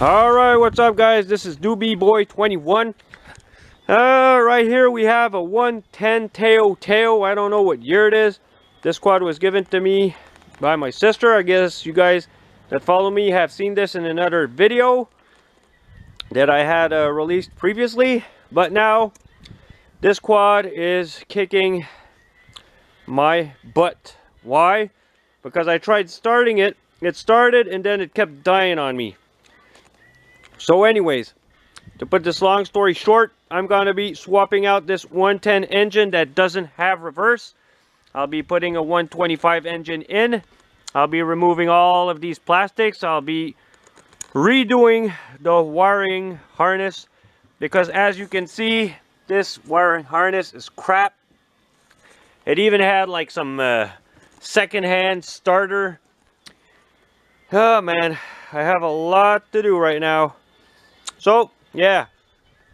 Alright, what's up guys? This is Doobie Boy 21. Right here we have a 110 Teo. I don't know what year it is. This quad was given to me by my sister. I guess you guys that follow me have seen this in another video that I had released previously. But now, this quad is kicking my butt. Why? Because I tried starting it. It started and then it kept dying on me. So anyways, to put this long story short, I'm going to be swapping out this 110 engine that doesn't have reverse. I'll be putting a 125 engine in. I'll be removing all of these plastics. I'll be redoing the wiring harness because as you can see, this wiring harness is crap. It even had like some second-hand starter. Oh man, I have a lot to do right now. So, yeah,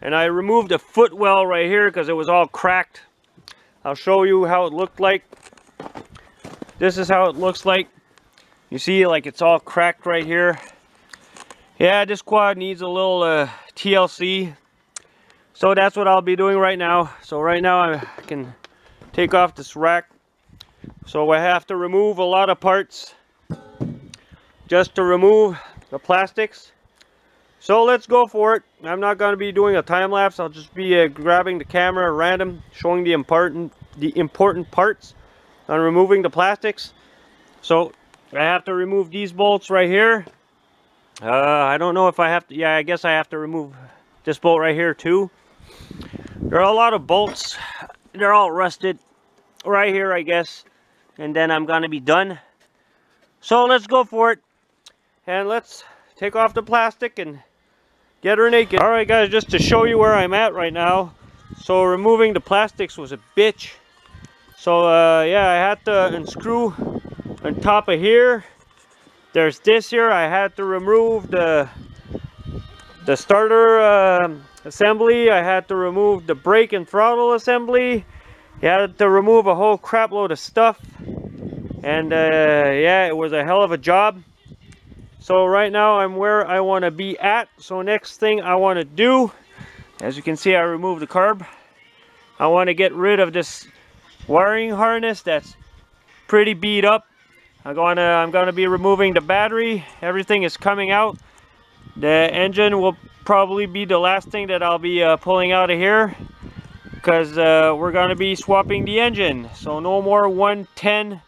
and I removed the footwell right here because it was all cracked. I'll show you how it looked like. This is how it looks like. You see, like it's all cracked right here. Yeah, this quad needs a little TLC. So that's what I'll be doing right now. So right now I can take off this rack. So I have to remove a lot of parts just to remove the plastics. So let's go for it. I'm not going to be doing a time lapse. I'll just be grabbing the camera random, showing the important parts on removing the plastics. So I have to remove these bolts right here. I don't know if I have to. Yeah, I guess I have to remove this bolt right here too. There are a lot of bolts. They're all rusted right here, I guess. And then I'm going to be done. So let's go for it. And let's take off the plastic and get her naked. Alright guys, just to show you where I'm at right now. So removing the plastics was a bitch. So yeah, I had to unscrew on top of here. There's this here. I had to remove the starter assembly. I had to remove the brake and throttle assembly. You had to remove a whole crap load of stuff. And yeah, it was a hell of a job. So right now I'm where I want to be at. So next thing I want to do, as you can see, I removed the carb. I want to get rid of this wiring harness that's pretty beat up. I'm gonna be removing the battery. Everything is coming out. The engine will probably be the last thing that I'll be pulling out of here because we're gonna be swapping the engine. So no more 110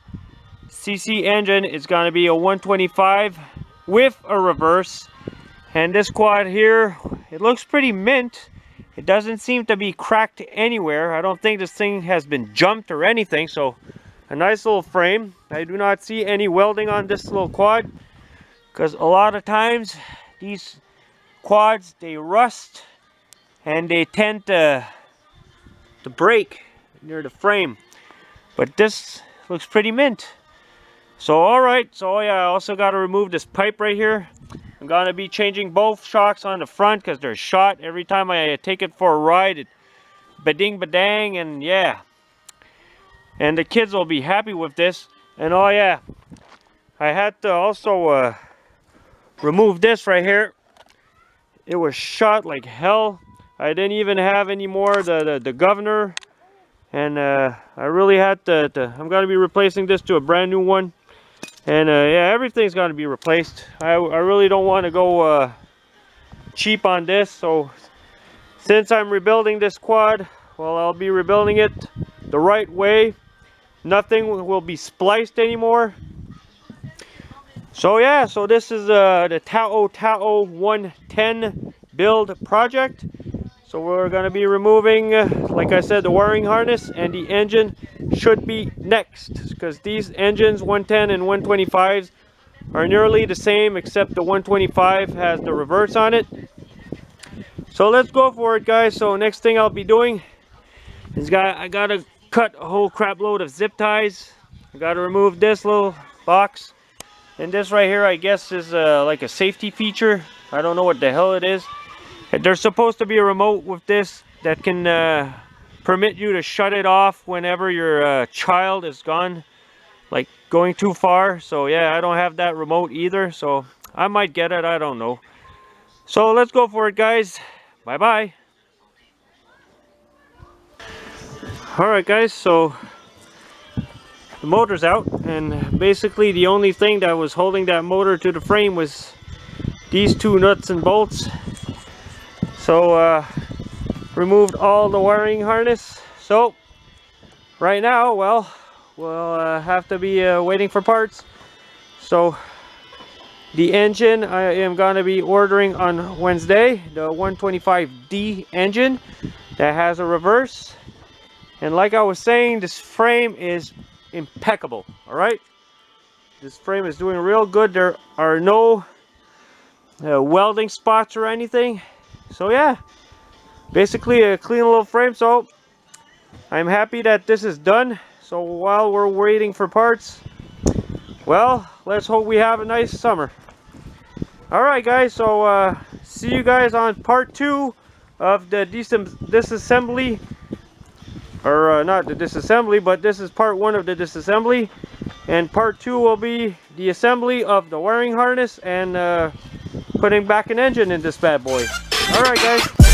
cc engine. It's gonna be a 125 with a reverse. And this quad here, it looks pretty mint. It doesn't seem to be cracked anywhere. I don't think this thing has been jumped or anything. So a nice little frame. I do not see any welding on this little quad because a lot of times these quads, they rust and they tend to break near the frame. But this looks pretty mint. So alright, so yeah, I also got to remove this pipe right here. I'm going to be changing both shocks on the front because they're shot. Every time I take it for a ride, it bading badang, and yeah. And the kids will be happy with this. And oh yeah, I had to also remove this right here. It was shot like hell. I didn't even have any more the governor. And I really had to I'm going to be replacing this to a brand new one. And yeah, everything's going to be replaced. I really don't want to go cheap on this. So since I'm rebuilding this quad, well, I'll be rebuilding it the right way. Nothing will be spliced anymore. So yeah, so this is the Tao 110 build project. So we're going to be removing, like I said, the wiring harness, and the engine should be next. Because these engines, 110 and 125s, are nearly the same, except the 125 has the reverse on it. So let's go for it, guys. So next thing I'll be doing is I got to cut a whole crap load of zip ties. I got to remove this little box. And this right here, I guess, is like a safety feature. I don't know what the hell it is. There's supposed to be a remote with this that can permit you to shut it off whenever your child is gone, like going too far. So yeah, I don't have that remote either, so I might get it, I don't know. So let's go for it, guys. Bye bye. Alright guys, so the motor's out, and basically the only thing that was holding that motor to the frame was these two nuts and bolts. So removed all the wiring harness. So right now, well, we'll have to be waiting for parts. So the engine I am going to be ordering on Wednesday, the 125D engine that has a reverse. And like I was saying, this frame is impeccable. All right, this frame is doing real good. There are no welding spots or anything. So yeah, basically a clean little frame. So I'm happy that this is done. So while we're waiting for parts, well, let's hope we have a nice summer. All right guys, so see you guys on part 2 of the disassembly, or not the disassembly, but this is part 1 of the disassembly, and part 2 will be the assembly of the wiring harness and putting back an engine in this bad boy. All right guys.